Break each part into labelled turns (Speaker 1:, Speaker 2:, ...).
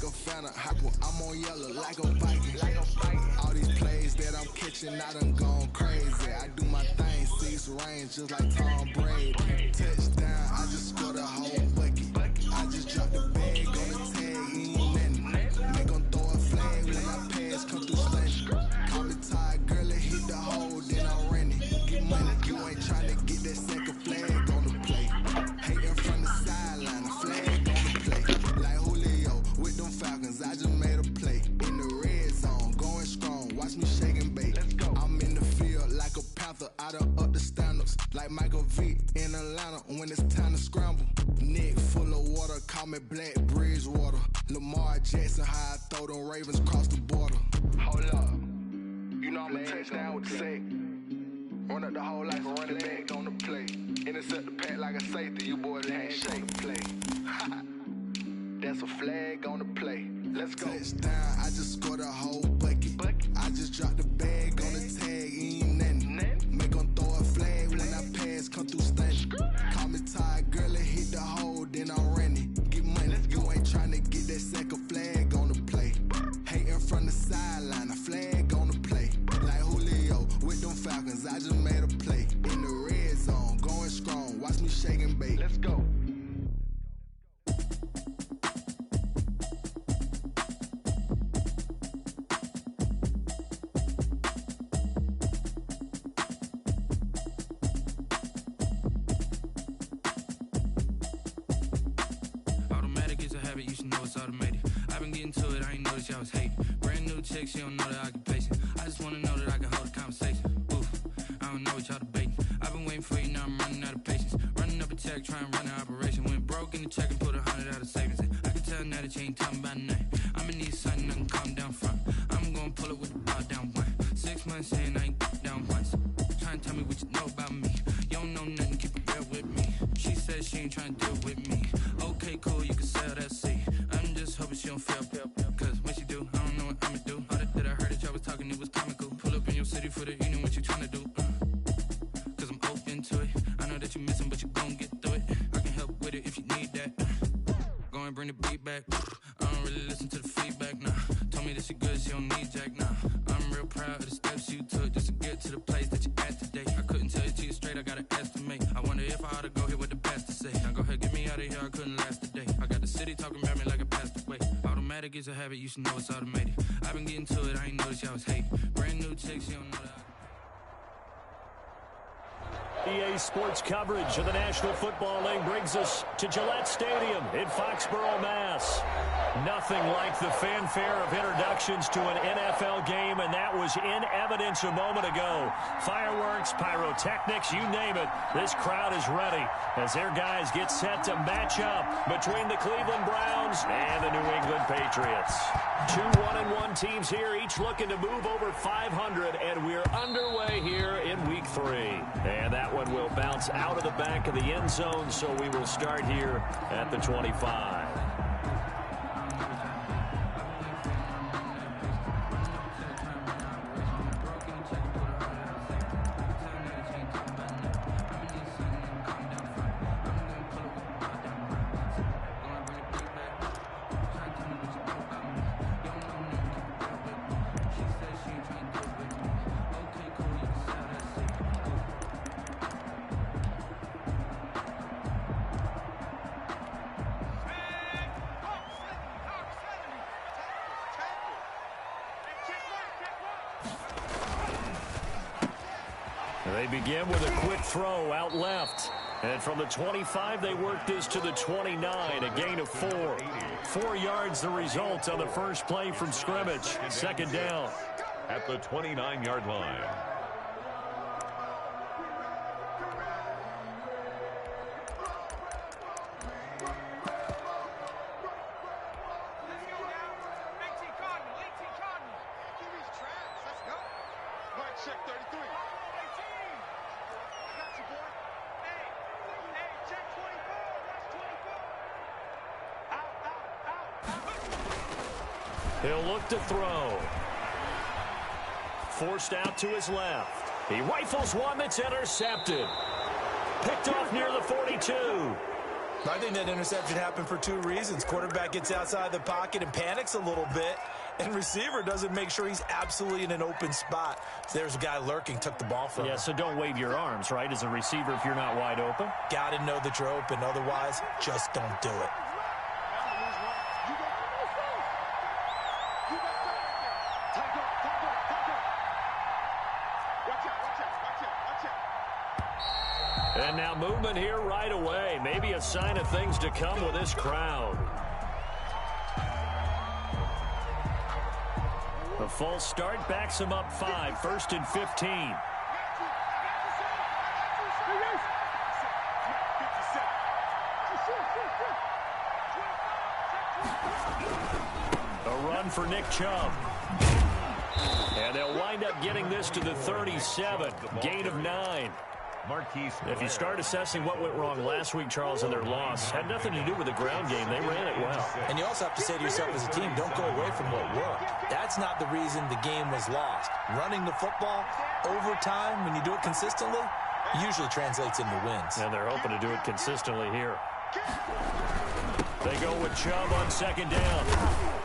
Speaker 1: like a Fanta. I'm on yellow like a Viking. All these plays that I'm catching, I done gone crazy. I do my thing, 6 range, just like Tom Brady. Touchdown, I just scored a whole bucket. I just dropped the bag on the tag, he ain't nothing. Make 'em throw a flag when I pass, come through stunning. Call me tired, girl, it hit the hole, then I'm running. Get money, you ain't tryna get that second flag on the play. Hating from the sideline, a flag on the play. Like Julio with them Falcons, I just made a play. In the red zone, going strong, watch me shake and bake. I'm in the field like a panther, I done up the standards. Like Michael Vick in Atlanta when it's time to scramble. Neck full of water, call me Black Bridgewater. Lamar Jackson, how I throw them Ravens across the border. Hold up, you know I'm a touchdown with the sack. Run up the hole like a running back on the play. Intercept the pack like a safety, you boys ain't shake the play. That's a flag on the play. Let's go. Touchdown, I just scored a whole bucket. I just dropped the bag on the tag, he ain't nothing. Make 'em throw a flag when I pass, come through stunning. Call me tired, girl, it hit the hole, then I'm running. Get money, you ain't tryna get that second flag on the play. Hating from the sideline, a flag on the play. Like Julio with them Falcons, I just made a play. In the red zone, going strong, watch me shake and bake. Let's go.
Speaker 2: Automatic is a habit, you should know it's automated. I've been getting to it, I ain't noticed y'all was hating. Brand new chick, she don't know the occupation. I just wanna know that I can hold a conversation. Oof, I don't know what y'all debating. I've been waiting for you, now I'm running out of patience. Running up a check, trying to run an operation. Went broke in the check and put 100 out of savings. I can tell now that you ain't talking about nothing. I'ma need something I can calm down from. I'm gonna pull it with the bar down one. 6 months saying I ain't down once. Trying to tell me what you know about me. You don't know nothing, keep it real with me. She said she ain't trying to deal with me. Okay, cool, you can sell that seat. I'm just hoping she don't fail. Cause when she do, I don't know what I'ma do. All that I heard that y'all was talking, it was comical. Pull up in your city for the evening, what you trying to do? Cause I'm open to it. I know that you missing, but you gon' get through it. I can help with it if you need that. Go and bring the beat back. I don't really listen to the feedback, nah. Told me that she good, she don't need Jack, nah. I'm real proud of the steps you took just to get to the place that you at today. I couldn't tell you to you straight, I gotta estimate. I wonder if I ought to go here with the pastor say. Now go ahead, get me out of here, I couldn't last a day. I got the city talking about me like I passed away. Automatic is a habit, you should know it's automated. I've been getting to it, I ain't noticed y'all was hating. Brand new chick, she don't know that.
Speaker 3: EA Sports coverage of the National Football League brings us to Gillette Stadium in Foxborough, Mass. Nothing like the fanfare of introductions to an NFL game, and that was in evidence a moment ago. Fireworks, pyrotechnics, you name it. This crowd is ready as their guys get set to match up between the Cleveland Browns and the New England Patriots. 2 1-1 teams here, each looking to move over 500, and we're underway here in Week 3. And that one will bounce out of the back of the end zone, so we will start here at the 25. They begin with a quick throw out left. And from the 25, they work this to the 29, a gain of 4. 4 yards the result on the first play from scrimmage. Second down.
Speaker 4: At the 29-yard line.
Speaker 3: He'll look to throw. Forced out to his left. He rifles one that's intercepted. Picked off near the 42.
Speaker 5: I think that interception happened for two reasons. Quarterback gets outside the pocket and panics a little bit, and receiver doesn't make sure he's absolutely in an open spot. So there's a guy lurking, took the ball from him.
Speaker 3: Yeah, so don't wave your arms, right, as a receiver if you're not wide open.
Speaker 5: Got to know that you're open. Otherwise, just don't do it.
Speaker 3: And now movement here right away. Maybe a sign of things to come with this crowd. A false start backs him up 5, 1st and 15. A run for Nick Chubb. And they'll wind up getting this to the 37. Gain of 9. If you start assessing what went wrong last week, Charles, in their loss, had nothing to do with the ground game. They ran it well.
Speaker 5: And you also have to say to yourself as a team, don't go away from what worked. That's not the reason the game was lost. Running the football over time, when you do it consistently, usually translates into wins.
Speaker 3: And they're hoping to do it consistently here. They go with Chubb on 2nd down.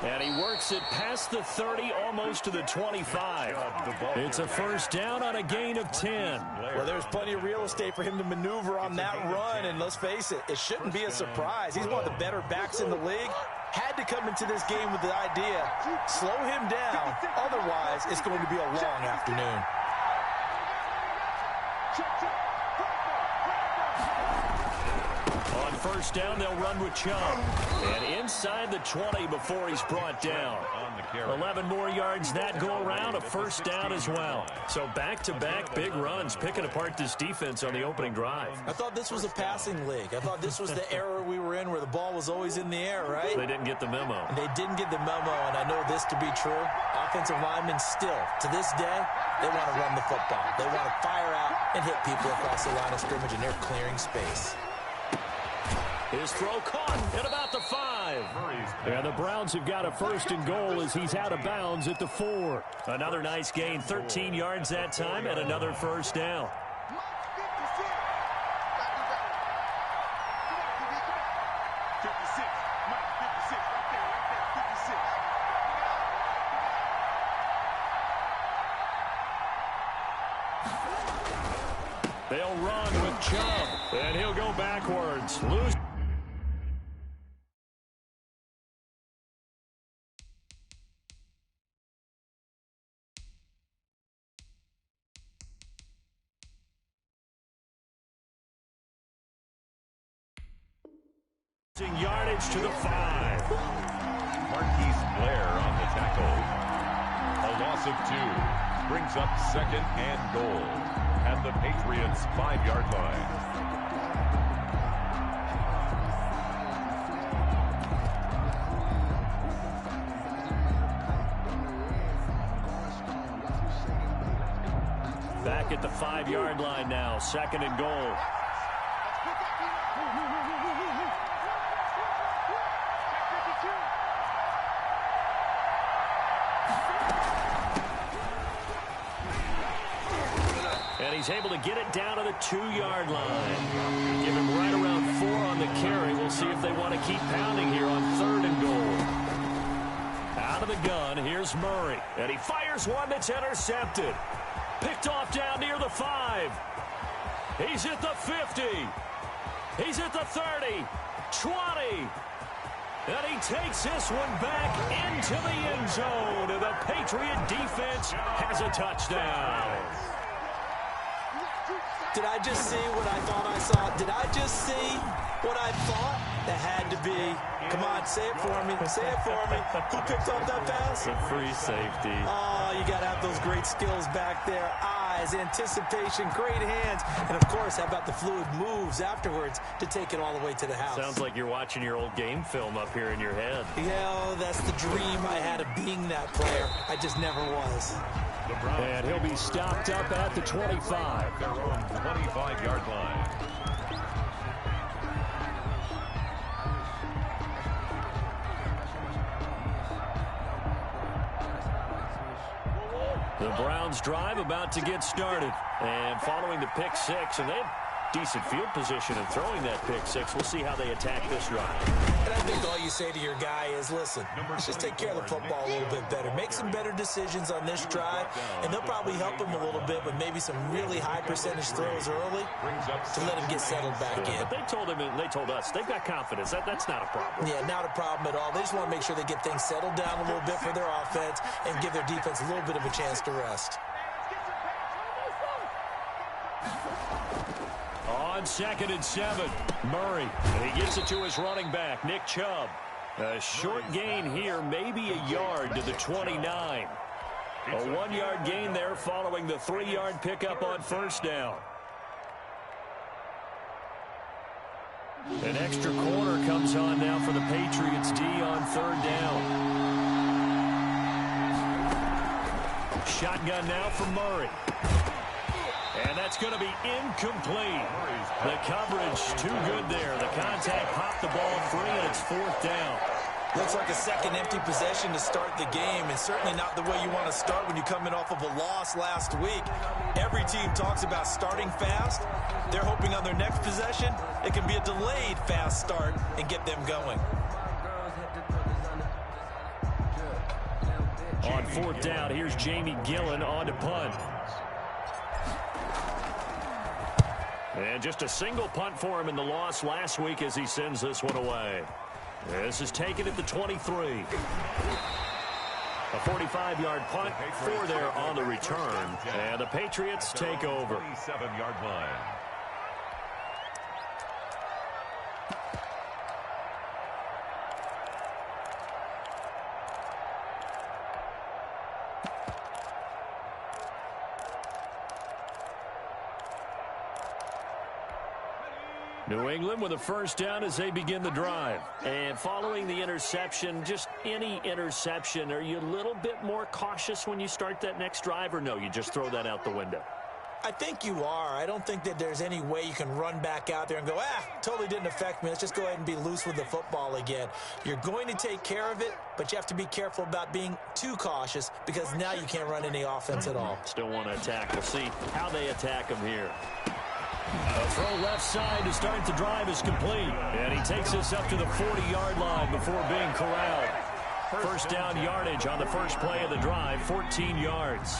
Speaker 3: And he works it past the 30, almost to the 25. It's a 1st down on a gain of 10.
Speaker 5: Well, there's plenty of real estate for him to maneuver on that run. And let's face it, it shouldn't be a surprise. He's one of the better backs in the league. Had to come into this game with the idea, slow him down. Otherwise, it's going to be a long afternoon.
Speaker 3: On 1st down, they'll run with Chubb. And inside the 20 before he's brought down. 11 more yards that go around, a 1st down as well. So back-to-back big runs, picking apart this defense on the opening drive.
Speaker 5: I thought this was a passing league. I thought this was the era we were in where the ball was always in the air, right?
Speaker 3: They didn't get the memo.
Speaker 5: And they didn't get the memo, and I know this to be true. Offensive linemen still, to this day, they want to run the football. They want to fire out and hit people across the line of scrimmage, and they're clearing space.
Speaker 3: His throw caught at about the 5. And the Browns have got a 1st and goal as he's out of bounds at the 4. Another nice gain, 13 yards that time, and another 1st down. They'll run with Chubb, and he'll go backwards. Lose. Yardage to the 5.
Speaker 4: Marquise Blair on the tackle. A loss of 2 brings up 2nd and goal at the Patriots' 5-yard line.
Speaker 3: Back at the 5-yard line now, 2nd and goal. And he's able to get it down to the 2-yard line. Give him right around 4 on the carry. We'll see if they want to keep pounding here on 3rd and goal. Out of the gun, here's Murray. And he fires one that's intercepted. Picked off down near the 5. He's at the 50. He's at the 30. 20. And he takes this one back into the end zone. And the Patriot defense has a touchdown.
Speaker 5: Did I just see what I thought I saw? Did I just see what I thought? That had to be. Come on, say it for me. Say it for me. Who picked up that pass?
Speaker 3: A free safety.
Speaker 5: Oh, you got to have those great skills back there. Eyes, anticipation, great hands. And, of course, how about the fluid moves afterwards to take it all the way to the house?
Speaker 3: Sounds like you're watching your old game film up here in your head.
Speaker 5: Yeah, that's the dream I had of being that player. I just never was.
Speaker 3: And he'll be stopped up at the 25.
Speaker 4: Their own 25-yard line.
Speaker 3: The Browns drive about to get started. And following the pick 6, and decent field position and throwing that pick six. We'll see how they attack this drive.
Speaker 5: And I think all you say to your guy is, listen, just take care of the football a little bit better. Make some better decisions on this drive, and they'll probably help him a little bit with maybe some really high percentage throws early to let him get settled back in.
Speaker 3: But they told him and they told us they've got confidence. That's not a problem.
Speaker 5: Yeah, not a problem at all. They just want to make sure they get things settled down a little bit for their offense and give their defense a little bit of a chance to rest.
Speaker 3: On 2nd and 7, Murray. And he gets it to his running back, Nick Chubb. A short gain here, maybe a yard to the 29. A 1-yard gain there following the 3-yard pickup on first down. An extra corner comes on now for the Patriots D on 3rd down. Shotgun now for Murray. And that's going to be incomplete. The coverage too good there. The contact popped the ball free, and it's 4th down.
Speaker 5: Looks like a second empty possession to start the game, and certainly not the way you want to start when you're coming off of a loss last week. Every team talks about starting fast. They're hoping on their next possession it can be a delayed fast start and get them going.
Speaker 3: On 4th down, here's Jamie Gillen on to punt. And just a single punt for him in the loss last week as he sends this one away. This is taken at the 23. A 45-yard punt for there on the return. And the Patriots take over.
Speaker 4: 27-yard line.
Speaker 3: New England with a first down as they begin the drive. And following the interception, just any interception, are you a little bit more cautious when you start that next drive, or no, you just throw that out the window?
Speaker 5: I think you are. I don't think that there's any way you can run back out there and go, totally didn't affect me. Let's just go ahead and be loose with the football again. You're going to take care of it, but you have to be careful about being too cautious because now you can't run any offense at all.
Speaker 3: Still want to attack. We'll see how they attack them here. A throw left side to start the drive is complete. And he takes us up to the 40-yard line before being corralled. First down yardage on the first play of the drive, 14 yards.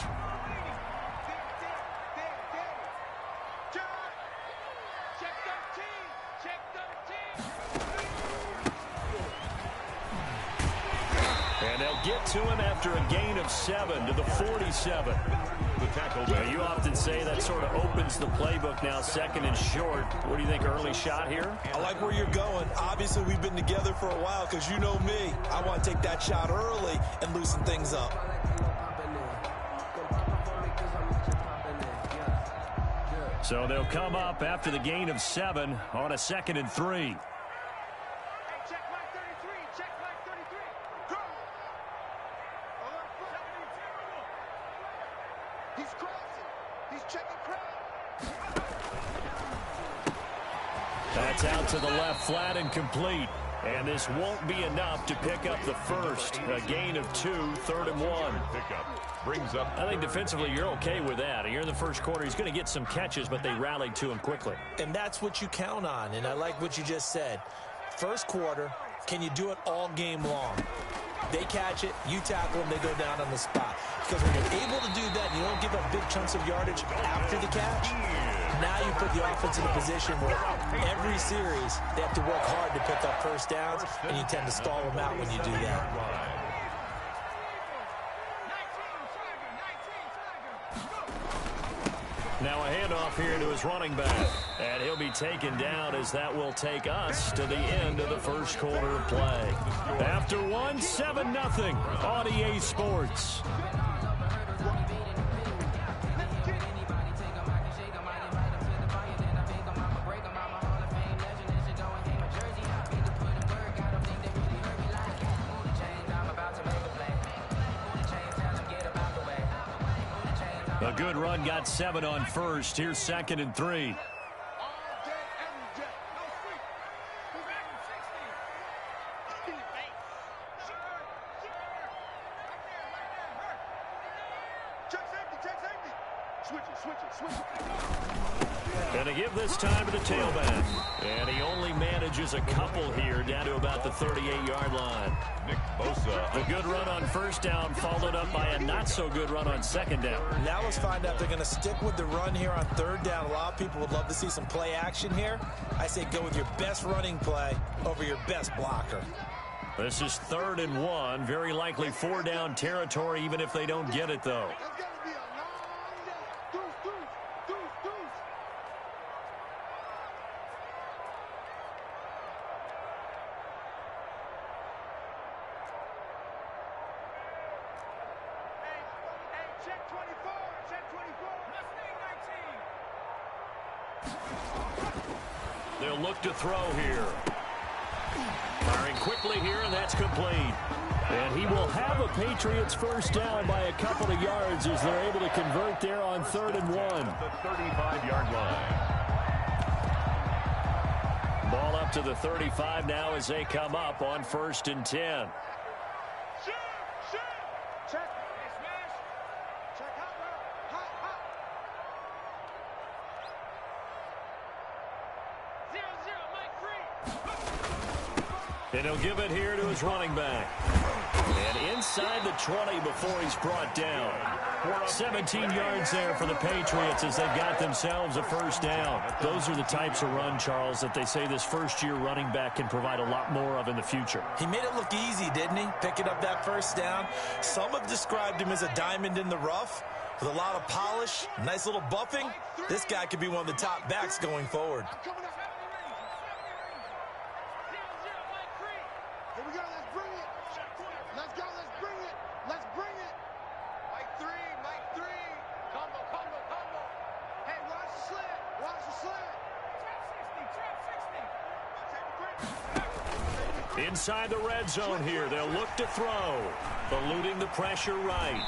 Speaker 3: And they'll get to him after a gain of 7 to the 47. Now, you often say that sort of opens the playbook now, 2nd and short. What do you think, early shot here?
Speaker 5: I like where you're going. Obviously, we've been together for a while because you know me. I want to take that shot early and loosen things up.
Speaker 3: So they'll come up after the gain of 7 on a 2nd and 3. That's out to the left, flat and complete. And this won't be enough to pick up the first. A gain of 2, 3rd and 1.
Speaker 4: Brings up.
Speaker 3: I think defensively you're okay with that. You're in the first quarter. He's going to get some catches, but they rallied to him quickly.
Speaker 5: And that's what you count on. And I like what you just said. First quarter, can you do it all game long? They catch it, you tackle them, they go down on the spot. Because when you're able to do that, you don't give up big chunks of yardage after the catch. Now you put the offense in a position where every series they have to work hard to pick up first downs, and you tend to stall them out when you do that.
Speaker 3: Now a handoff here to his running back. And he'll be taken down as that will take us to the end of the first quarter of play. After 1, 7-0 on EA Sports. A good run, got 7 on first. Here's 2nd and 3. And to give this time to the tailback. And he only manages a couple here down to about the 38-yard line.
Speaker 4: Nick Bosa.
Speaker 3: A good run on first down followed up by a not-so-good run on second down.
Speaker 5: Now let's find out if they're going to stick with the run here on third down. A lot of people would love to see some play action here. I say go with your best running play over your best blocker.
Speaker 3: This is 3rd and 1. Very likely 4-down territory even if they don't get it, though. They'll look to throw here. Firing quickly here, and that's complete. And he will have a Patriots first down by a couple of yards as they're able to convert there on 3rd and 1.
Speaker 4: The 35-yard line.
Speaker 3: Ball up to the 35 now as they come up on 1st and 10. And he'll give it here to his running back. And inside the 20 before he's brought down. 17 yards there for the Patriots as they've got themselves a first down. Those are the types of run, Charles, that they say this first-year running back can provide a lot more of in the future.
Speaker 5: He made it look easy, didn't he? Picking up that first down. Some have described him as a diamond in the rough with a lot of polish, nice little buffing. This guy could be one of the top backs going forward.
Speaker 3: Inside the red zone here, they'll look to throw. Eluding the pressure right.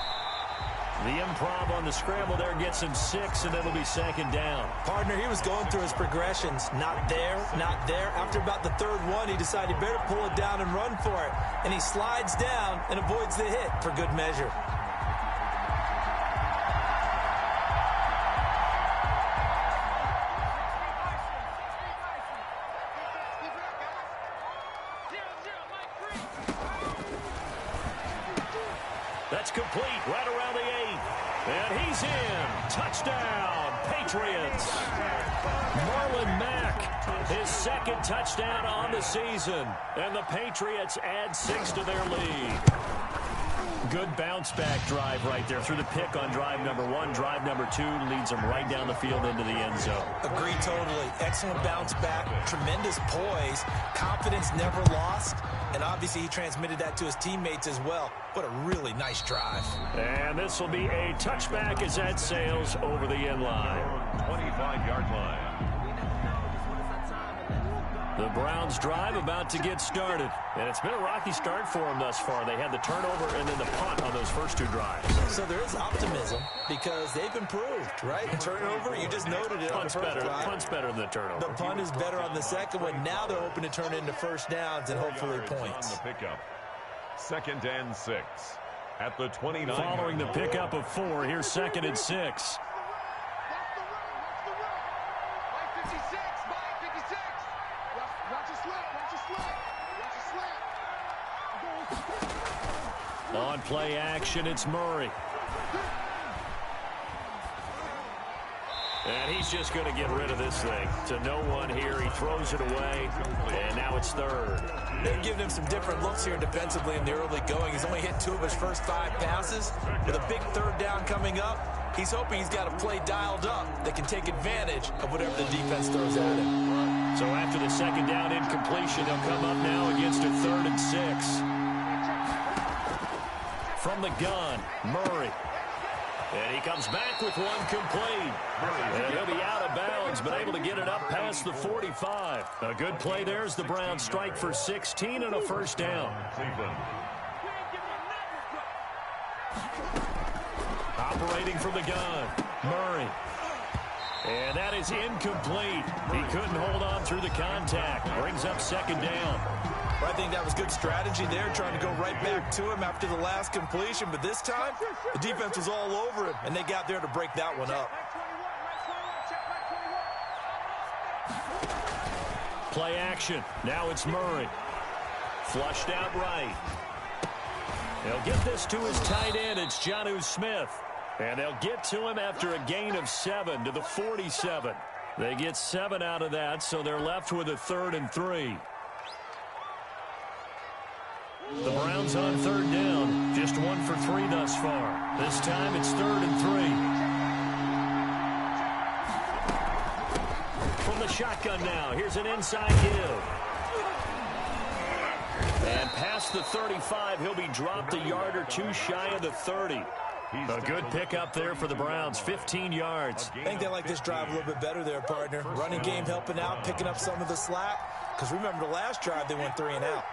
Speaker 3: The improv on the scramble there gets him 6, and it'll be 2nd down.
Speaker 5: Partner, he was going through his progressions. Not there, not there. After about the 3rd one, he decided he better pull it down and run for it. And he slides down and avoids the hit for good measure.
Speaker 3: That's complete right around the 8. And he's in. Touchdown, Patriots. Marlon Mack, his 2nd touchdown on the season. And the Patriots add 6 to their lead. Good bounce-back drive right there through the pick on drive number 1. Drive number 2 leads them right down the field into the end zone.
Speaker 5: Agree totally. Excellent bounce-back, tremendous poise, confidence never lost, and obviously he transmitted that to his teammates as well. What a really nice drive.
Speaker 3: And this will be a touchback as that sails over the end line.
Speaker 4: 25-yard line.
Speaker 3: The Browns drive about to get started. And it's been a rocky start for them thus far. They had the turnover and then the punt on those first 2 drives.
Speaker 5: So there is optimism because they've improved, right? The turnover, you just noted it.
Speaker 3: Punt's better. Punt's better than the turnover.
Speaker 5: The punt is better on the second one. Now they're hoping to turn into first downs and hopefully points.
Speaker 4: On the pickup. 2nd and 6 at the 29.
Speaker 3: Following the pickup of 4, here's 2nd and 6. On play action, it's Murray. And he's just going to get rid of this thing. To no one here. He throws it away. And now it's 3rd.
Speaker 5: They're giving him some different looks here defensively in the early going. He's only hit 2 of his first 5 passes. With a big 3rd down coming up, he's hoping he's got a play dialed up that can take advantage of whatever the defense throws at him.
Speaker 3: So after the 2nd down incompletion, they'll come up now against a 3rd and 6. From the gun, Murray. And he comes back with one complete. And he'll be out of bounds, but able to get it up past the 45. A good play there as the Browns strike for 16 and a first down. Operating from the gun, Murray. And that is incomplete. He couldn't hold on through the contact. Brings up 2nd down.
Speaker 5: Well, I think that was good strategy there, trying to go right back to him after the last completion. But this time, the defense was all over him, and they got there to break that one up.
Speaker 3: Play action. Now it's Murray. Flushed out right. They'll get this to his tight end. It's Jonnu Smith. And they'll get to him after a gain of 7 to the 47. They get 7 out of that, so they're left with a 3rd and 3. The Browns on 3rd down. Just 1 for 3 thus far. This time it's 3rd and 3. From the shotgun now, here's an inside give. And past the 35, he'll be dropped a yard or 2 shy of the 30. A good pickup there for the Browns, 15 yards.
Speaker 5: I think they like this drive a little bit better there, partner. Running game helping out, picking up some of the slack. Because remember, the last drive, they went 3 and out.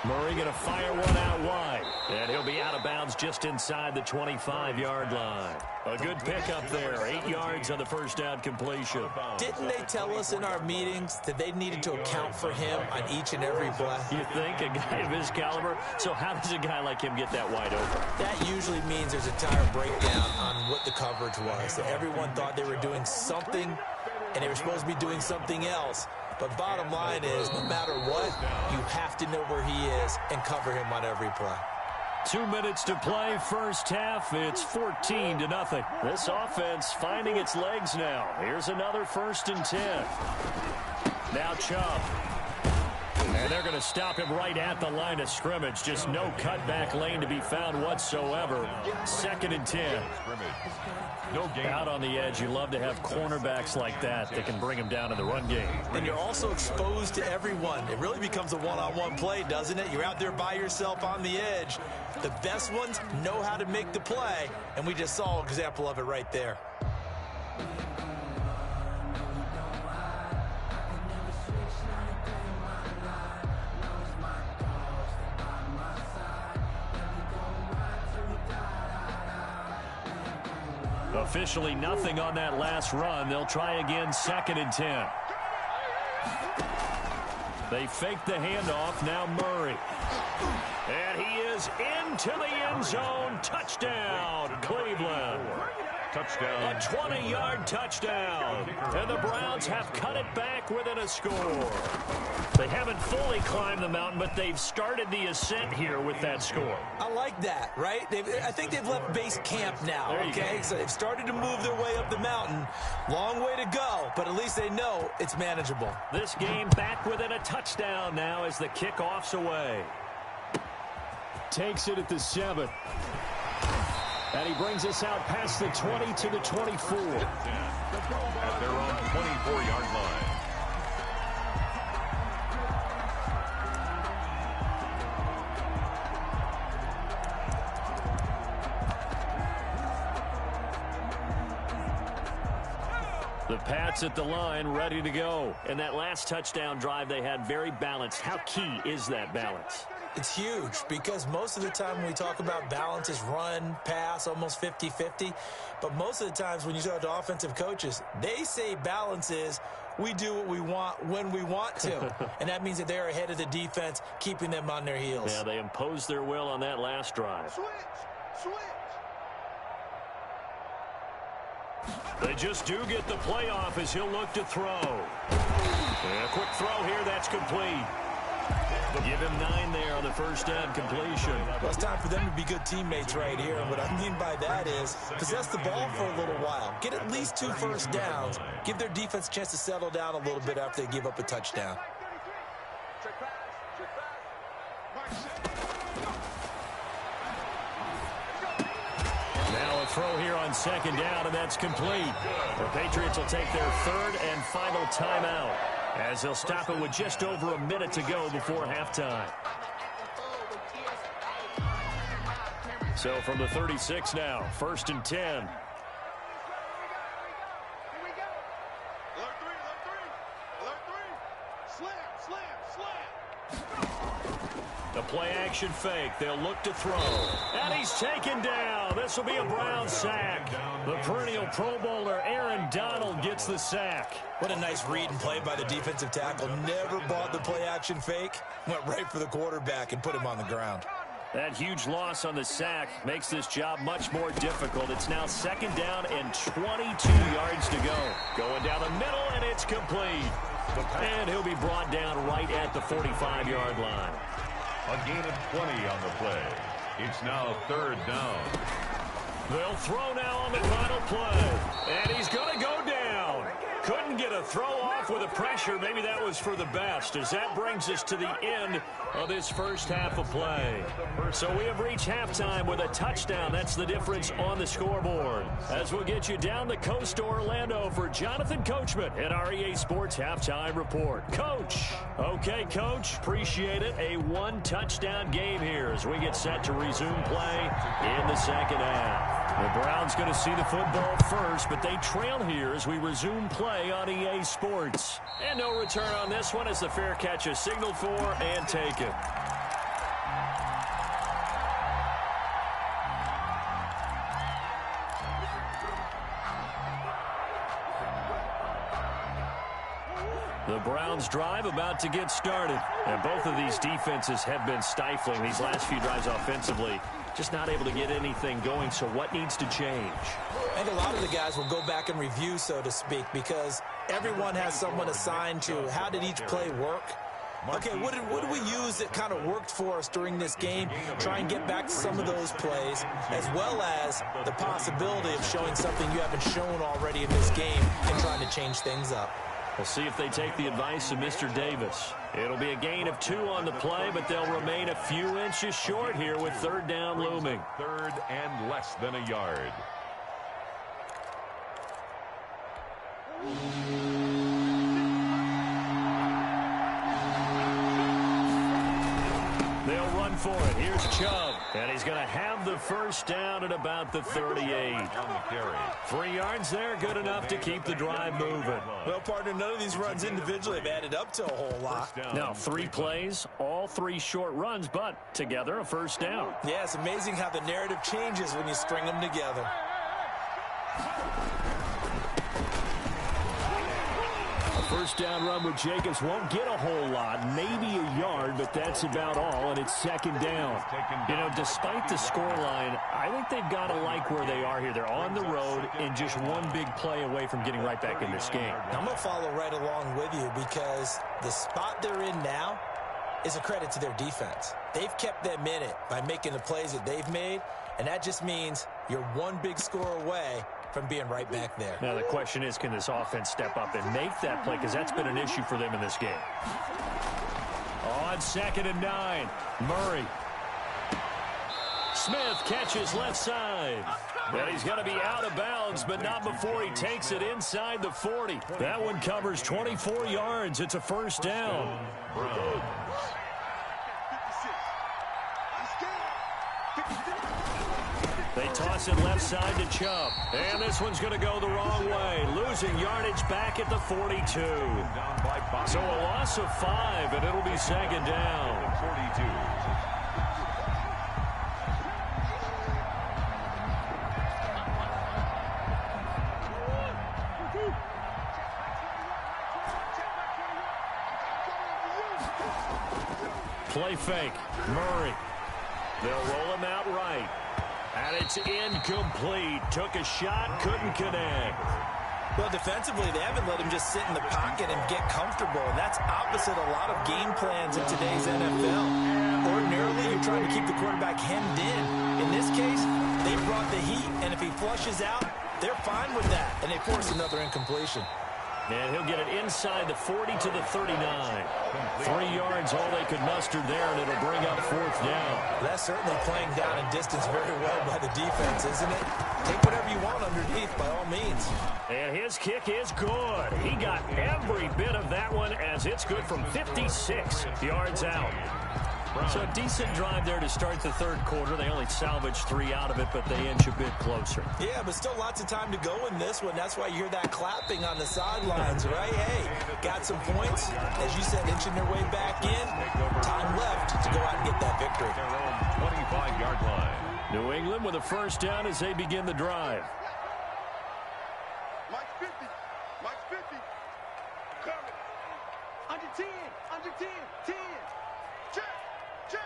Speaker 3: Murray going to fire one out wide. And he'll be out of bounds just inside the 25-yard line. A good pickup there, 8 yards on the first down completion.
Speaker 5: Didn't they tell us in our meetings that they needed to account for him on each and every play?
Speaker 3: You think, a guy of his caliber? So how does a guy like him get that wide open?
Speaker 5: That usually means there's a tire breakdown on what the coverage was. That everyone thought they were doing something, and they were supposed to be doing something else. But bottom line is, no matter what, you have to know where he is and cover him on every play.
Speaker 3: 2 minutes to play, first half. It's 14-0. This offense finding its legs now. Here's another 1st and 10. Now Chubb. And they're going to stop him right at the line of scrimmage. Just no cutback lane to be found whatsoever. 2nd and 10. Out on the edge, you love to have cornerbacks like that can bring him down in the run game.
Speaker 5: And you're also exposed to everyone. It really becomes a one-on-one play, doesn't it? You're out there by yourself on the edge. The best ones know how to make the play, and we just saw an example of it right there.
Speaker 3: Officially nothing on that last run. They'll try again, 2nd and 10. They fake the handoff. Now Murray. And he is into the end zone. Touchdown, Cleveland.
Speaker 4: Touchdown.
Speaker 3: A 20-yard touchdown. And the Browns have cut it back within a score. They haven't fully climbed the mountain, but they've started the ascent here with that score.
Speaker 5: I like that, right? I think they've left base camp now, okay? So they've started to move their way up the mountain. Long way to go, but at least they know it's manageable.
Speaker 3: This game back within a touchdown now as the kickoff's away. Takes it at the 7. And he brings us out past the 20 to the 24.
Speaker 4: At their own 24-yard line.
Speaker 3: The Pats at the line, ready to go. And that last touchdown drive they had, very balanced. How key is that balance?
Speaker 5: It's huge because most of the time when we talk about balance is run, pass, almost 50-50. But most of the times when you talk to offensive coaches, they say balance is we do what we want when we want to. And that means that they're ahead of the defense, keeping them on their heels.
Speaker 3: Yeah, they imposed their will on that last drive.
Speaker 1: Switch.
Speaker 3: They just do get the playoff as he'll look to throw. And a quick throw here, that's complete. Give him 9 there on the first down completion.
Speaker 5: Well, it's time for them to be good teammates right here. And what I mean by that is possess the ball for a little while. Get at least 2 first downs. Give their defense a chance to settle down a little bit after they give up a touchdown.
Speaker 3: Now a throw here on 2nd down, and that's complete. The Patriots will take their 3rd and final timeout, as they'll stop it with just over a minute to go before halftime. So from the 36 now, 1st and 10.
Speaker 1: Alert 3. Slam.
Speaker 3: The play-action fake. They'll look to throw. And he's taken down. This will be a Brown sack. The perennial Pro Bowler Aaron Donald gets the sack.
Speaker 5: What a nice read and play by the defensive tackle. Never bought the play-action fake. Went right for the quarterback and put him on the ground.
Speaker 3: That huge loss on the sack makes this job much more difficult. It's now 2nd down and 22 yards to go. Going down the middle, and it's complete. And he'll be brought down right at the 45-yard line.
Speaker 4: A gain of 20 on the play. It's now 3rd down.
Speaker 3: They'll throw now on the final play. And he's going to go down. Couldn't get a throw off with the pressure. Maybe that was for the best, as that brings us to the end of this first half of play. So we have reached halftime with a touchdown. That's the difference on the scoreboard. As we'll get you down the coast to Orlando for Jonathan Coachman at our EA Sports Halftime Report. Coach. Okay, Coach. Appreciate it. A 1-touchdown game here as we get set to resume play in the second half. The Browns going to see the football first, but they trail here as we resume play on EA Sports. And no return on this one as the fair catch is signaled for and taken. The Browns drive about to get started. And both of these defenses have been stifling these last few drives offensively. Just not able to get anything going, so what needs to change?
Speaker 5: I think a lot of the guys will go back and review, so to speak, because everyone has someone assigned to how did each play work. Okay, what did we use that kind of worked for us during this game? Try and get back to some of those plays, as well as the possibility of showing something you haven't shown already in this game and trying to change things up.
Speaker 3: We'll see if they take the advice of Mr. Davis. It'll be a gain of 2 on the play, but they'll remain a few inches short here with 3rd down looming.
Speaker 4: 3rd and less than a yard.
Speaker 3: They'll run for it. Here's Chubb. And he's going to have the first down at about the 38. 3 yards there, good enough to keep the drive moving.
Speaker 5: Well, partner, none of these runs individually have added up to a whole lot.
Speaker 3: Now, 3 plays, all 3 short runs, but together a first down.
Speaker 5: Yeah, it's amazing how the narrative changes when you string them together.
Speaker 3: First down run with Jacobs won't get a whole lot, maybe a yard, but that's about all, and it's 2nd down. You know, despite the scoreline, I think they've got to like where they are here. They're on the road and just one big play away from getting right back in this game.
Speaker 5: I'm going to follow right along with you because the spot they're in now is a credit to their defense. They've kept them in it by making the plays that they've made, and that just means you're one big score away from being right back there.
Speaker 3: Now the question is, can this offense step up and make that play? Because that's been an issue for them in this game. On 2nd and 9, Murray. Smith catches left side. And he's going to be out of bounds, but not before he takes it inside the 40. That one covers 24 yards. It's a first down. They toss it left side to Chubb. And this one's going to go the wrong way. Losing yardage back at the 42. So a loss of 5, and it'll be 2nd down.
Speaker 4: 42.
Speaker 3: Play fake. Murray. They'll roll him out right. And it's incomplete. Took a shot, couldn't connect.
Speaker 5: Well, defensively, they haven't let him just sit in the pocket and get comfortable, and that's opposite a lot of game plans in today's NFL. Ordinarily, you're trying to keep the quarterback hemmed in. In this case, they brought the heat, and if he flushes out, they're fine with that, and they force another incompletion.
Speaker 3: And he'll get it inside the 40 to the 39. 3 yards, all they could muster there, and it'll bring up 4th down.
Speaker 5: That's certainly playing down in distance very well by the defense, isn't it? Take whatever you want underneath, by all means.
Speaker 3: And his kick is good. He got every bit of that one, as it's good from 56 yards out. So a decent drive there to start the 3rd quarter. They only salvaged 3 out of it, but they inch a bit closer.
Speaker 5: Yeah, but still lots of time to go in this one. That's why you hear that clapping on the sidelines, right? Hey, got some points. As you said, inching their way back in. Time left to go out and get that
Speaker 3: New England with a first down as they begin the drive.
Speaker 6: Mike 50. Mike 50. Coming. Under 10. Under 10. 10. Check. Check.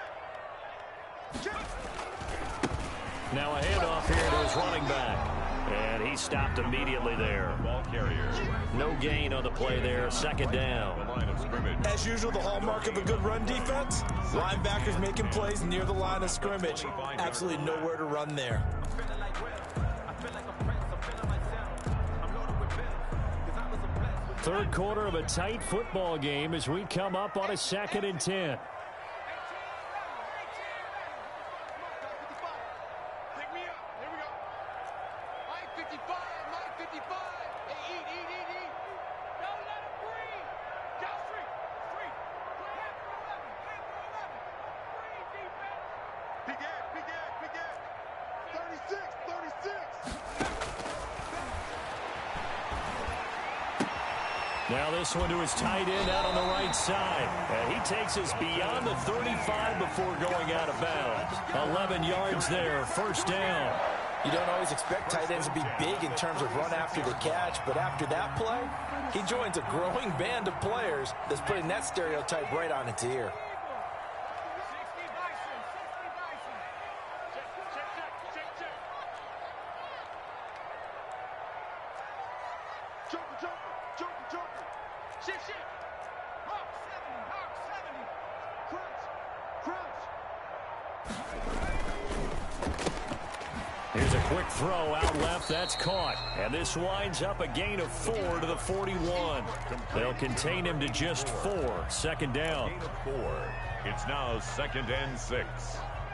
Speaker 6: Check.
Speaker 3: Now a handoff here to his running back. And he stopped immediately there.
Speaker 4: Ball carrier.
Speaker 3: No gain on the play there. Second down.
Speaker 4: The line of scrimmage.
Speaker 5: As usual, the hallmark of a good run defense, linebackers making plays near the line of scrimmage. Absolutely nowhere to run there.
Speaker 3: Third quarter of a tight football game as we come up on a 2nd and 10. Now this one to his tight end out on the right side. And he takes us beyond the 35 before going out of bounds. 11 yards there, first down.
Speaker 5: You don't always expect tight ends to be big in terms of run after the catch, but after that play, he joins a growing band of players that's putting that stereotype right on its ear.
Speaker 3: Here's a quick throw out left. That's caught. And this winds up a gain of 4 to the 41. They'll contain him to just 4. Second down.
Speaker 4: Gain of 4. It's now 2nd and 6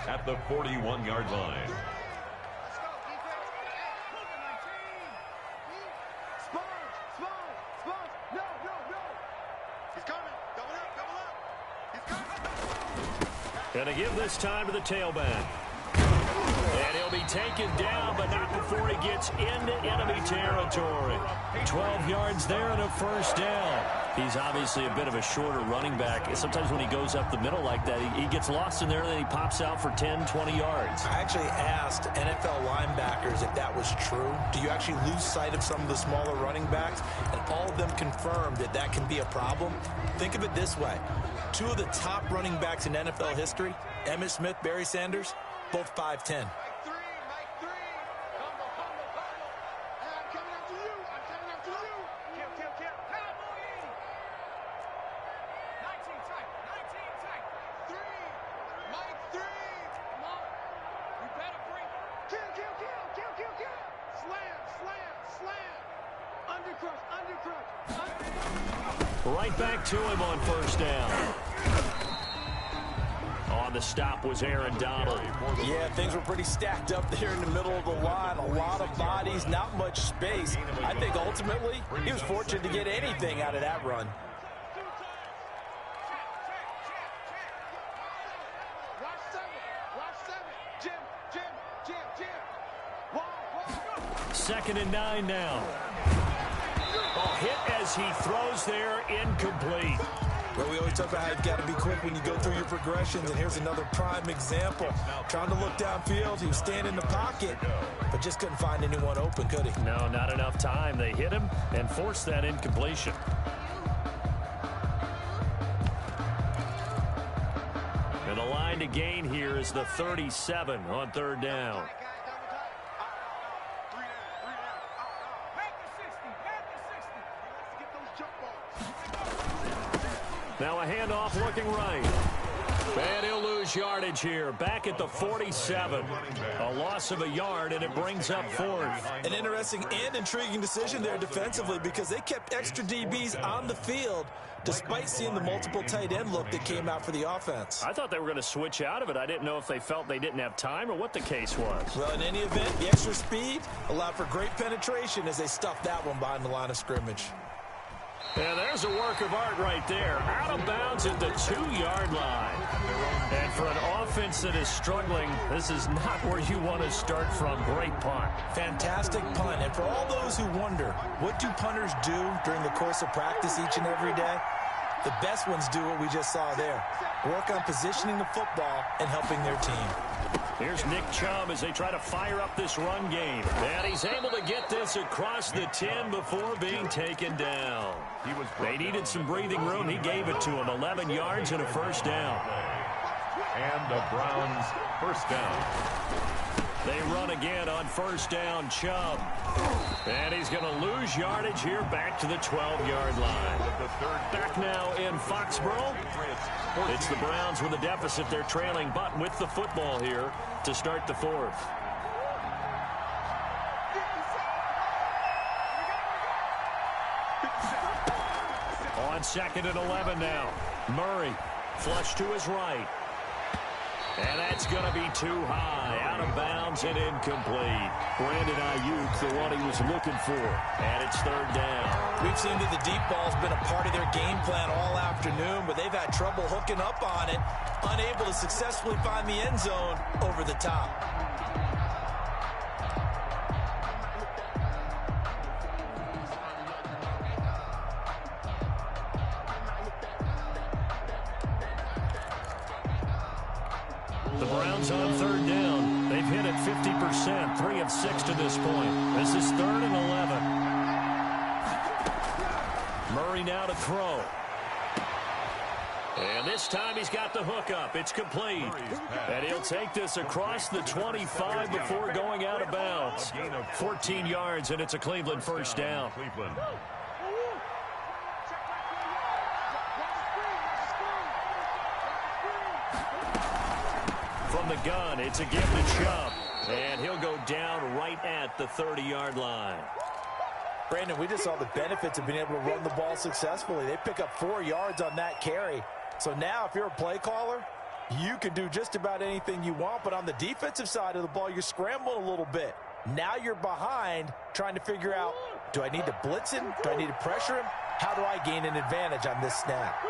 Speaker 4: at the 41-yard line.
Speaker 3: Going to give this time to the tailback. And he'll be taken down, but not before he gets into enemy territory. 12 yards there and a first down. He's obviously a bit of a shorter running back. Sometimes when he goes up the middle like that, he gets lost in there, and then he pops out for 10, 20 yards.
Speaker 5: I actually asked NFL linebackers if that was true. Do you actually lose sight of some of the smaller running backs? And all of them confirmed that that can be a problem. Think of it this way. 2 of the top running backs in NFL history, Emmitt Smith, Barry Sanders, both 5'10".
Speaker 3: Right back to him on first down. On the stop was Aaron Donald.
Speaker 5: Yeah, things were pretty stacked up there in the middle of the line. A lot of bodies, not much space. I think ultimately he was fortunate to get anything out of that run.
Speaker 3: Second and 9 now. Hit as he throws there, incomplete.
Speaker 5: Well, we always talk about how you've got to be quick when you go through your progressions, and here's another prime example. Trying to look downfield, he was standing in the pocket, but just couldn't find anyone open, could he?
Speaker 3: No, not enough time. They hit him and forced that incompletion. And the line to gain here is the 37 on third down. Now a handoff looking right. And he'll lose yardage here. Back at the 47. A loss of a yard, and it brings up 4th.
Speaker 5: An interesting and intriguing decision there defensively, because they kept extra DBs on the field despite seeing the multiple tight end look that came out for the offense.
Speaker 3: I thought they were going to switch out of it. I didn't know if they felt they didn't have time or what the case was.
Speaker 5: Well, in any event, the extra speed allowed for great penetration as they stuffed that one behind the line of scrimmage.
Speaker 3: And there's a work of art right there. Out of bounds at the 2-yard line. And for an offense that is struggling, this is not where you want to start from. Great punt.
Speaker 5: Fantastic punt. And for all those who wonder, what do punters do during the course of practice each and every day? The best ones do what we just saw there. Work on positioning the football and helping their team.
Speaker 3: Here's Nick Chubb as they try to fire up this run game. And he's able to get this across the 10 before being taken down. They needed some breathing room. He gave it to him. 11 yards and a first down.
Speaker 4: And the Browns first down.
Speaker 3: They run again on first down, Chubb. And he's going to lose yardage here back to the 12-yard line. Back now in Foxborough. It's the Browns with a deficit. They're trailing, but with the football here to start the fourth. On 2nd and 11 now. Murray, flush to his right. And that's going to be too high, out of bounds and incomplete. Brandon Ayuk, the one he was looking for, and it's third down.
Speaker 5: We've seen that the deep ball's been a part of their game plan all afternoon, but they've had trouble hooking up on it, unable to successfully find the end zone over the top.
Speaker 3: The Browns on third down. They've hit it 50%, 3 of 6 to this point. This is 3rd and 11. Murray now to throw. And this time he's got the hook up. It's complete. And he'll take this across the 25 before going out of bounds. 14 yards, and it's a Cleveland first down. From the gun, it's a give to Chubb. And he'll go down right at the 30-yard line.
Speaker 5: Brandon, we just saw the benefits of being able to run the ball successfully. They pick up 4 yards on that carry. So now if you're a play caller, you can do just about anything you want. But on the defensive side of the ball, you're scrambling a little bit. Now you're behind trying to figure out, do I need to blitz him? Do I need to pressure him? How do I gain an advantage on this snap?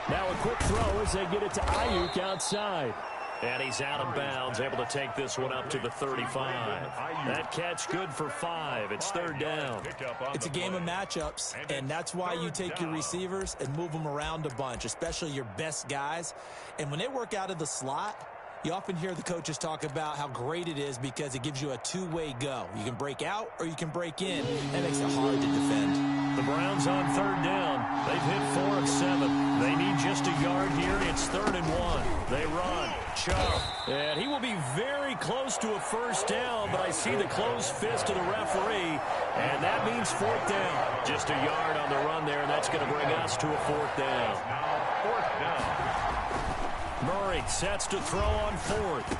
Speaker 3: Now a quick throw as they get it to Ayuk outside. And he's out of bounds, able to take this one up to the 35. That catch good for 5. It's third down.
Speaker 5: It's a game of matchups, and that's why you take your receivers and move them around a bunch, especially your best guys. And when they work out of the slot, you often hear the coaches talk about how great it is because it gives you a two-way go. You can break out or you can break in. That makes it hard to defend.
Speaker 3: The Browns on third down. They've hit 4 of 7. They need just a yard here. It's 3rd and 1. They run. Chubb. And he will be very close to a first down, but I see the closed fist of the referee, and that means 4th down. Just a yard on the run there, and that's going to bring us to a 4th down.
Speaker 4: Now 4th down.
Speaker 3: Murray sets to throw on 4th.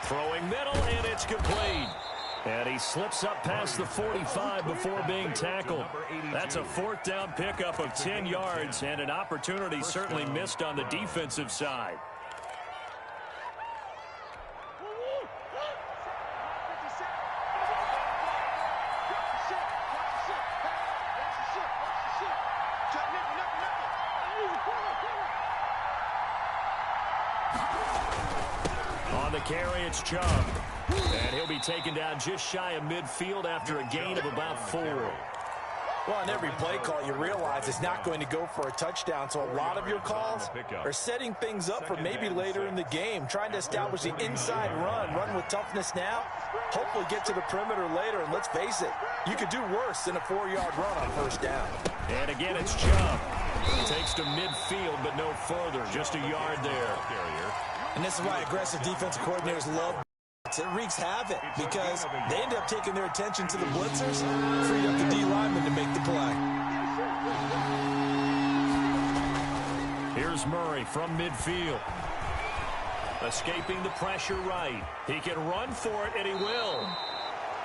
Speaker 3: Throwing middle, and it's complete. And he slips up past the 45 before being tackled. That's a 4th down pickup of 10 yards and an opportunity certainly missed on the defensive side. On the carry, it's Chubb. And he'll be taken down just shy of midfield after a gain of about 4.
Speaker 5: Well, on every play call, you realize it's not going to go for a touchdown. So a lot of your calls are setting things up for maybe later in the game, trying to establish the inside run with toughness now, hopefully get to the perimeter later. And let's face it, you could do worse than a 4-yard run on first down.
Speaker 3: And again, it's Chubb. Takes to midfield, but no further. Just a yard there.
Speaker 5: And this is why aggressive defensive coordinators love it. It wreaks havoc because they end up taking their attention to the blitzers, free up the D lineman to make the play.
Speaker 3: Here's Murray from midfield. Escaping the pressure right. He can run for it, and he will.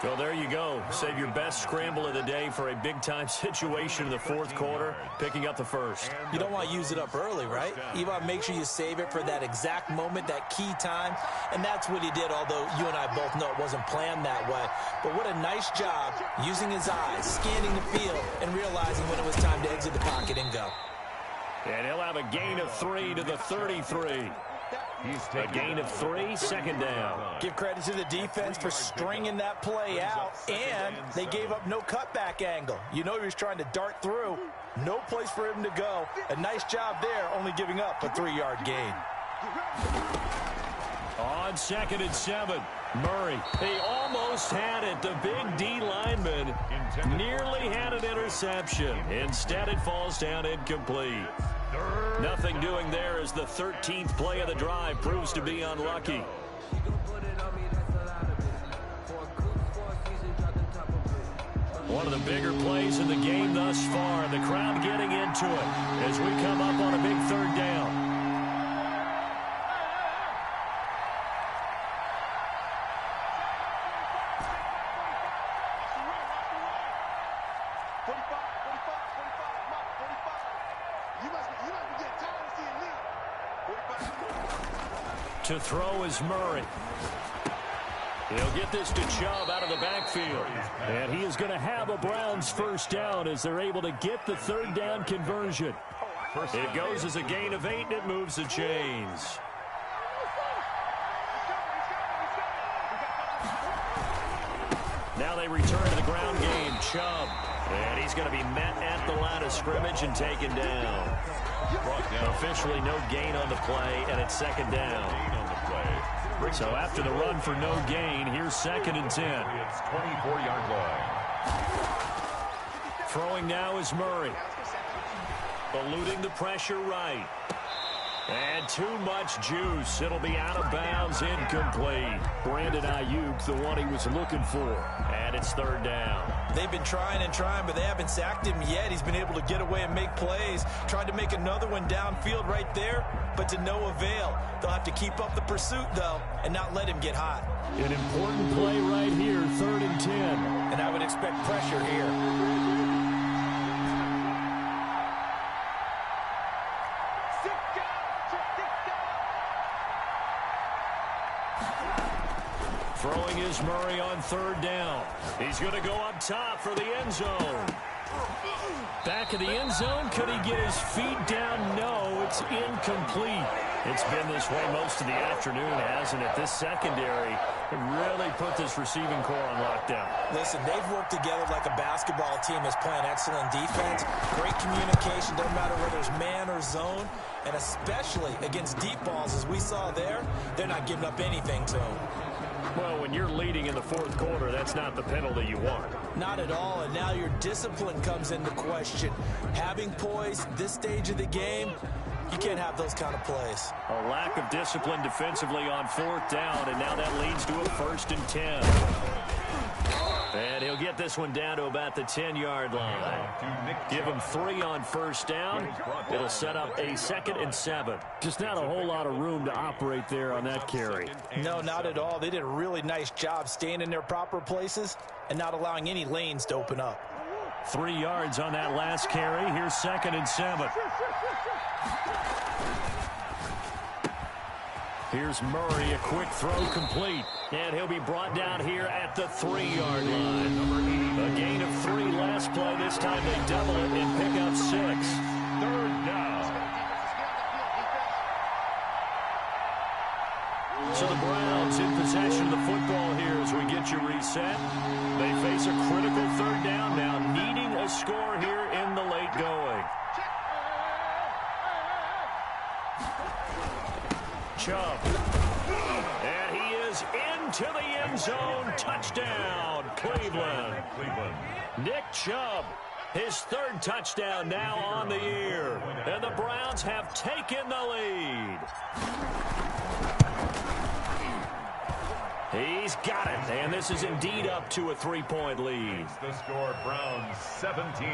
Speaker 3: Well, there you go. Save your best scramble of the day for a big-time situation in the 4th quarter, picking up the first.
Speaker 5: You don't want to use it up early, right? You want to make sure you save it for that exact moment, that key time, and that's what he did, although you and I both know it wasn't planned that way. But what a nice job using his eyes, scanning the field, and realizing when it was time to exit the pocket and go.
Speaker 3: And he'll have a gain of 3 to the 33. A gain of 3, 2nd down.
Speaker 5: Give credit to the defense for stringing that play out, and they gave up no cutback angle. You know he was trying to dart through, No place for him to go. A nice job there, only giving up a 3-yard gain.
Speaker 3: On 2nd and 7, Murray. He almost had it. The big D lineman nearly had an interception. Instead, it falls down incomplete. Nothing doing there as the 13th play of the drive proves to be unlucky. One of the bigger plays in the game thus far. The crowd getting into it as we come up on a big 3rd down. To throw is Murray. He'll get this to Chubb out of the backfield. And he is going to have a Browns 1st down as they're able to get the 3rd down conversion. It goes as a gain of 8, and it moves the chains. Now they return to the ground game. Chubb. And he's going to be met at the line of scrimmage and taken down. Officially no gain on the play, and it's 2nd down. So after the run for no gain, here's 2nd and 10.
Speaker 4: It's 24-yard line.
Speaker 3: Throwing now is Murray. Eluding the pressure right. And too much juice. It'll be out of bounds, incomplete. Brandon Ayuk, the one he was looking for. And it's 3rd down.
Speaker 5: They've been trying and trying, but they haven't sacked him yet. He's been able to get away and make plays. Tried to make another one downfield right there, but to no avail. They'll have to keep up the pursuit, though, and not let him get hot.
Speaker 3: An important play right here, 3rd and 10.
Speaker 5: And I would expect pressure here.
Speaker 3: Throwing is Murray on 3rd down. He's going to go up top for the end zone. Back of the end zone. Could he get his feet down? No, it's incomplete. It's been this way most of the afternoon, hasn't it? This secondary really put this receiving core on lockdown.
Speaker 5: Listen, they've worked together like a basketball team that's playing excellent defense. Great communication, doesn't matter whether it's man or zone. And especially against deep balls, as we saw there, they're not giving up anything to them.
Speaker 3: Well, when you're leading in the 4th quarter, that's not the penalty you want.
Speaker 5: Not at all, and now your discipline comes into question. Having poise this stage of the game, you can't have those kind of plays.
Speaker 3: A lack of discipline defensively on 4th down, and now that leads to a 1st and 10. And he'll get this one down to about the 10-yard line. Give him 3 on 1st down. It'll set up a 2nd and 7. Just not a whole lot of room to operate there on that carry.
Speaker 5: No, not at all. They did a really nice job staying in their proper places and not allowing any lanes to open up.
Speaker 3: 3 yards on that last carry. Here's 2nd and 7. Here's Murray, a quick throw complete. And he'll be brought down here at the 3-yard line. A gain of 3 last play. This time they double it and pick up 6.
Speaker 4: 3rd down.
Speaker 3: So the Browns in possession of the football here as we get you reset. They face a critical 3rd down now, needing a score here in the late going. Chubb. And he is into the end zone. Touchdown, Cleveland. Nick Chubb, his 3rd touchdown now on the year. And the Browns have taken the lead. He's got it. And this is indeed up to a 3-point lead.
Speaker 4: The score, Browns 17,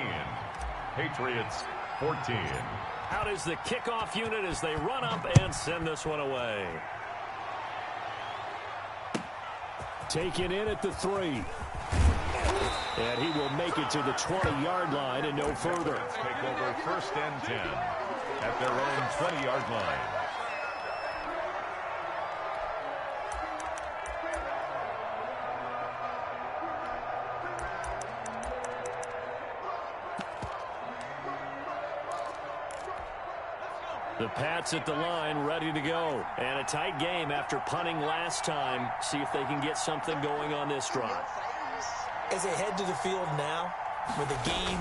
Speaker 4: Patriots 14.
Speaker 3: Out is the kickoff unit as they run up and send this one away. Taken in at the 3. And he will make it to the 20-yard line and no further.
Speaker 4: Take over 1st and 10 at their own 20-yard line.
Speaker 3: The Pats at the line, ready to go. And a tight game after punting last time. See if they can get something going on this drive.
Speaker 5: As they head to the field now, with the game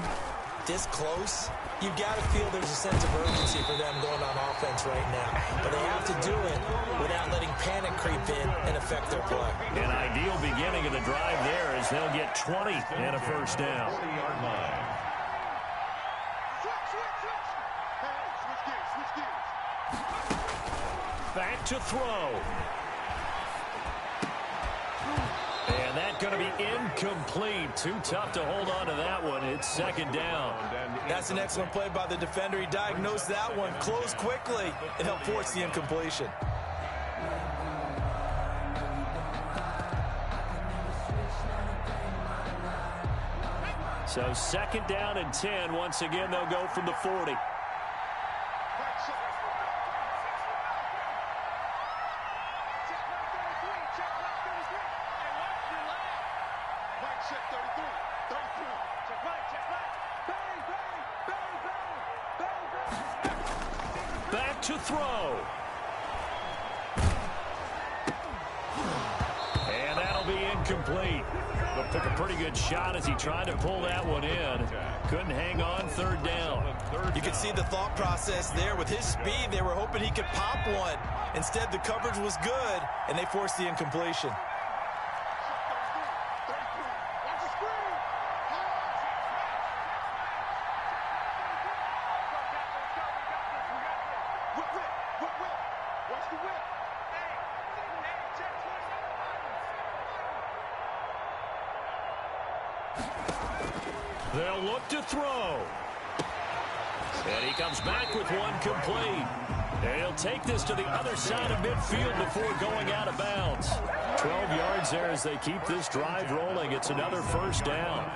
Speaker 5: this close, you've got to feel there's a sense of urgency for them going on offense right now. But they have to do it without letting panic creep in and affect their play.
Speaker 3: An ideal beginning of the drive there as they'll get 20 and a first down.
Speaker 4: 40-yard line.
Speaker 3: Back to throw. And that's going to be incomplete. Too tough to hold on to that one. It's second down.
Speaker 5: That's an excellent play by the defender. He diagnosed that one, closed quickly, and helped force the incompletion.
Speaker 3: So second down and 10. Once again, they'll go from the 40. Back to throw. And that'll be incomplete. They'll pick a pretty good shot as he tried to pull that one in. Couldn't hang on, third down.
Speaker 5: You can see the thought process there. With his speed, they were hoping he could pop one. Instead, the coverage was good, and they forced the incompletion.
Speaker 3: They'll look to throw. And he comes back with one complete. And he'll take this to the other side of midfield before going out of bounds. 12 yards there as they keep this drive rolling. It's another first down.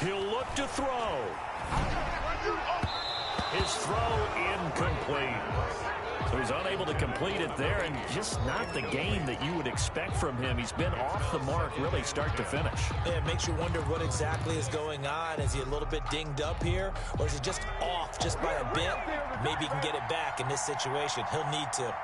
Speaker 3: He'll look to throw. His throw incomplete. So he's unable to complete it there, and just not the game that you would expect from him. He's been off the mark really start to finish.
Speaker 5: Yeah, it makes you wonder what exactly is going on. Is he a little bit dinged up here, or is he just off just by a bit? Maybe he can get it back in this situation. He'll need to.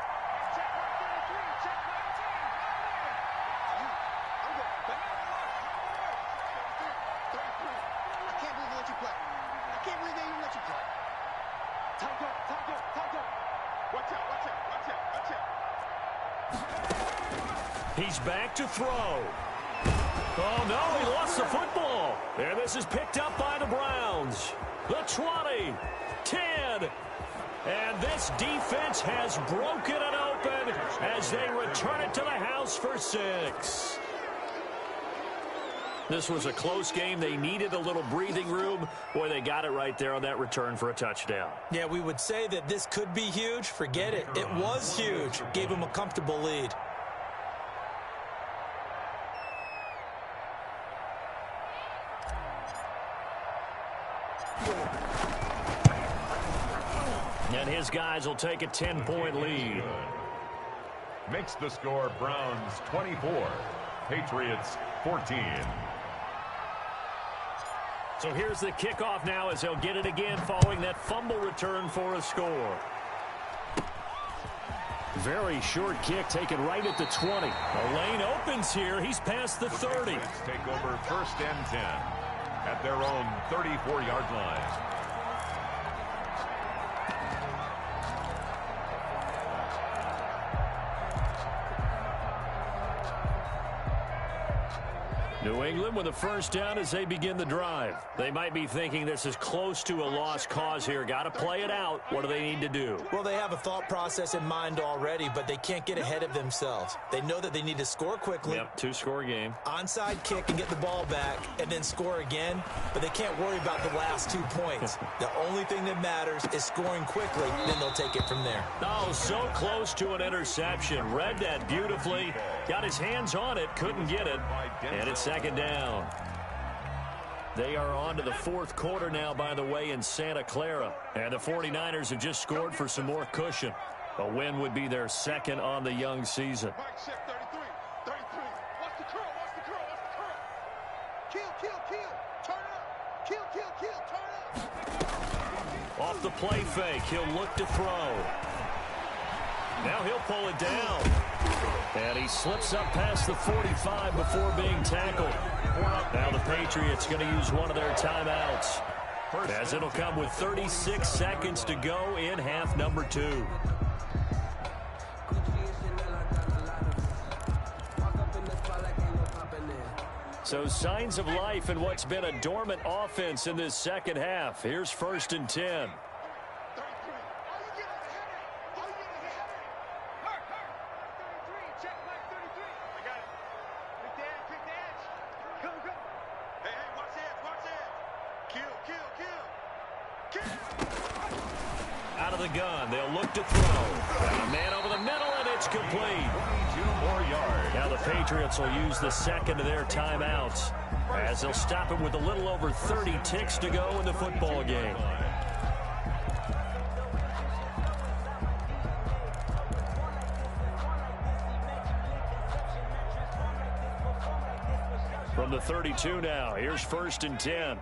Speaker 3: He's back to throw. Oh, no, he lost the football. And this is picked up by the Browns. The 20, 10. And this defense has broken it open as they return it to the house for 6. This was a close game. They needed a little breathing room. Boy, they got it right there on that return for a touchdown.
Speaker 5: Yeah, we would say that this could be huge. Forget it. It was huge. Gave him a comfortable lead.
Speaker 3: And his guys will take a 10-point lead.
Speaker 4: Makes the score Browns 24, Patriots 14.
Speaker 3: So here's the kickoff now as they'll get it again following that fumble return for a score. Very short kick taken right at the 20. The lane opens here. He's past the 30.
Speaker 4: Take over first and 10 at their own 34-yard line.
Speaker 3: New England with a first down as they begin the drive. They might be thinking this is close to a lost cause here. Got to play it out. What do they need to do?
Speaker 5: Well, they have a thought process in mind already, but they can't get ahead of themselves. They know that they need to score quickly.
Speaker 3: Yep, two-score game.
Speaker 5: Onside kick and get the ball back and then score again, but they can't worry about the last 2 points. The only thing that matters is scoring quickly, then they'll take it from there.
Speaker 3: Oh, so close to an interception. Read that beautifully. Got his hands on it, couldn't get it, and it's second down. They are on to the fourth quarter now, by the way, in Santa Clara. And the 49ers have just scored for some more cushion. A win would be their second on the young season.
Speaker 6: Mike check 33. 33. Watch the curl. Watch the curl. Watch the curl. Kill, kill, kill. Turn up. Kill, kill, kill. Turn up.
Speaker 3: Off the play fake, he'll look to throw. Now he'll pull it down. And he slips up past the 45 before being tackled. Now the Patriots going to use one of their timeouts, as it'll come with 36 seconds to go in half number 2. So signs of life in what's been a dormant offense in this second half. Here's 1st and 10. Out of the gun, they'll look to throw. And a man over the middle, and it's complete.
Speaker 4: 2 more yards.
Speaker 3: Now the Patriots will use the second of their timeouts, as they'll stop it with a little over 30 ticks to go in the football game. From the 32 now, here's 1st and 10.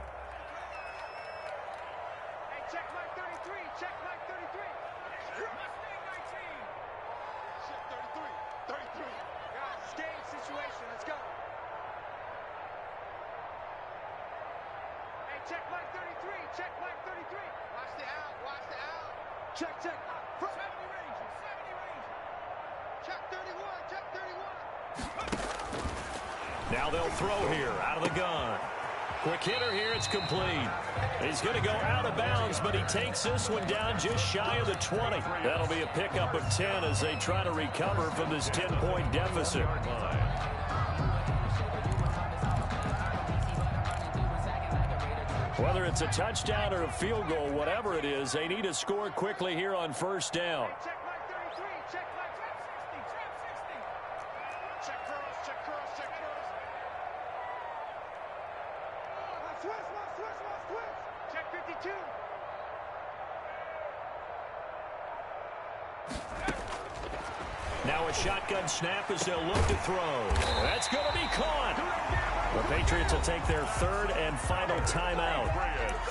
Speaker 6: Check, check. 70 range. 70 range. Check 31. Check 31.
Speaker 3: Now they'll throw here out of the gun. Quick hitter here. It's complete. He's going to go out of bounds, but he takes this one down just shy of the 20. That'll be a pickup of 10 as they try to recover from this 10-point deficit. Whether it's a touchdown or a field goal, whatever it is, they need to score quickly here on 1st down.
Speaker 6: Check line 33. Check line 60. Check curls. Check curls. Check curls. Switch. Check 52.
Speaker 3: Now a shotgun snap as they'll look to throw. That's going to be caught. The Patriots will take their 3rd and final timeout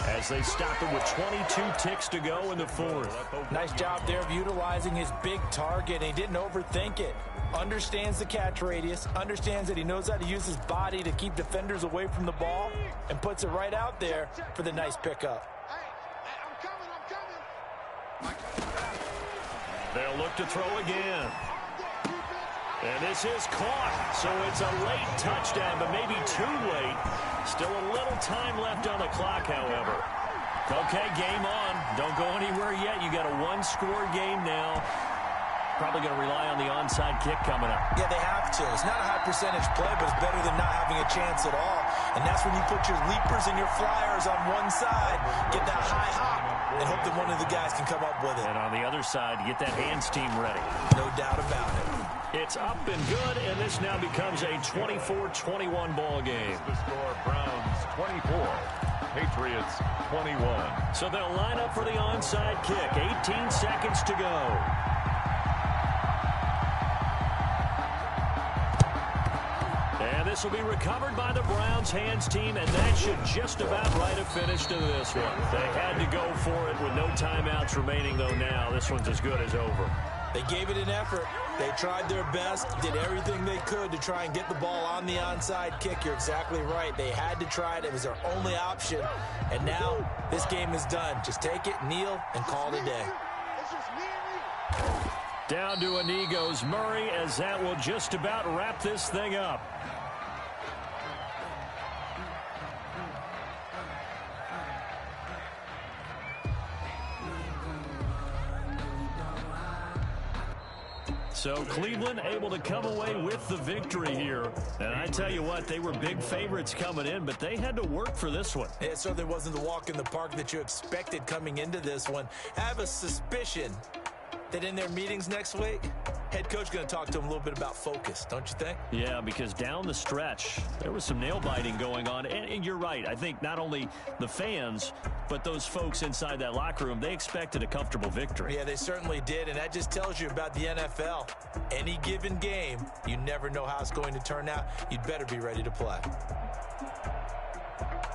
Speaker 3: as they stop it with 22 ticks to go in the 4th.
Speaker 5: Nice job there of utilizing his big target. He didn't overthink it. Understands the catch radius, understands that he knows how to use his body to keep defenders away from the ball, and puts it right out there for the nice pickup.
Speaker 6: Hey, I'm coming.
Speaker 3: They'll look to throw again. And this is caught, so it's a late touchdown, but maybe too late. Still a little time left on the clock, however. Okay, game on. Don't go anywhere yet. You got a 1-score game now. Probably going to rely on the onside kick coming up.
Speaker 5: Yeah, they have to. It's not a high percentage play, but it's better than not having a chance at all. And that's when you put your leapers and your flyers on one side, get that high hop, and hope that one of the guys can come up with it.
Speaker 3: And on the other side, get that hands team ready.
Speaker 5: No doubt about it.
Speaker 3: It's up and good, and this now becomes a 24-21 ball game.
Speaker 4: The score, Browns 24, Patriots 21.
Speaker 3: So they'll line up for the onside kick. 18 seconds to go. And this will be recovered by the Browns hands team, and that should just about write a finish to this one. They had to go for it with no timeouts remaining, though now this one's as good as over.
Speaker 5: They gave it an effort. They tried their best, did everything they could to try and get the ball on the onside kick. You're exactly right. They had to try it. It was their only option. And now this game is done. Just take it, kneel, and call it a day.
Speaker 3: Down to a knee goes Murray, as that will just about wrap this thing up. So Cleveland able to come away with the victory here. And I tell you what, they were big favorites coming in, but they had to work for this one.
Speaker 5: It certainly wasn't the walk in the park that you expected coming into this one. I have a suspicion that in their meetings next week, head coach going to talk to them a little bit about focus, don't you think?
Speaker 3: Yeah, because down the stretch, there was some nail-biting going on. And you're right. I think not only the fans, but those folks inside that locker room, they expected a comfortable victory.
Speaker 5: Yeah, they certainly did, and that just tells you about the NFL. Any given game, you never know how it's going to turn out. You'd better be ready to play.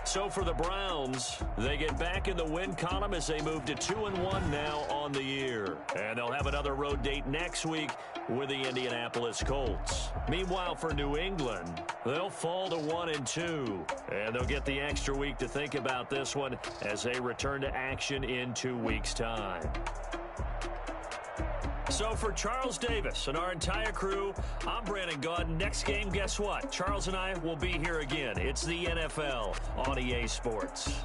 Speaker 3: So for the Browns, they get back in the win column as they move to 2-1 now on the year. And they'll have another road date next week with the Indianapolis Colts. Meanwhile, for New England, they'll fall to 1-2. And they'll get the extra week to think about this one as they return to action in 2 weeks' time. So for Charles Davis and our entire crew, I'm Brandon Gaudin. Next game, guess what? Charles and I will be here again. It's the NFL on EA Sports.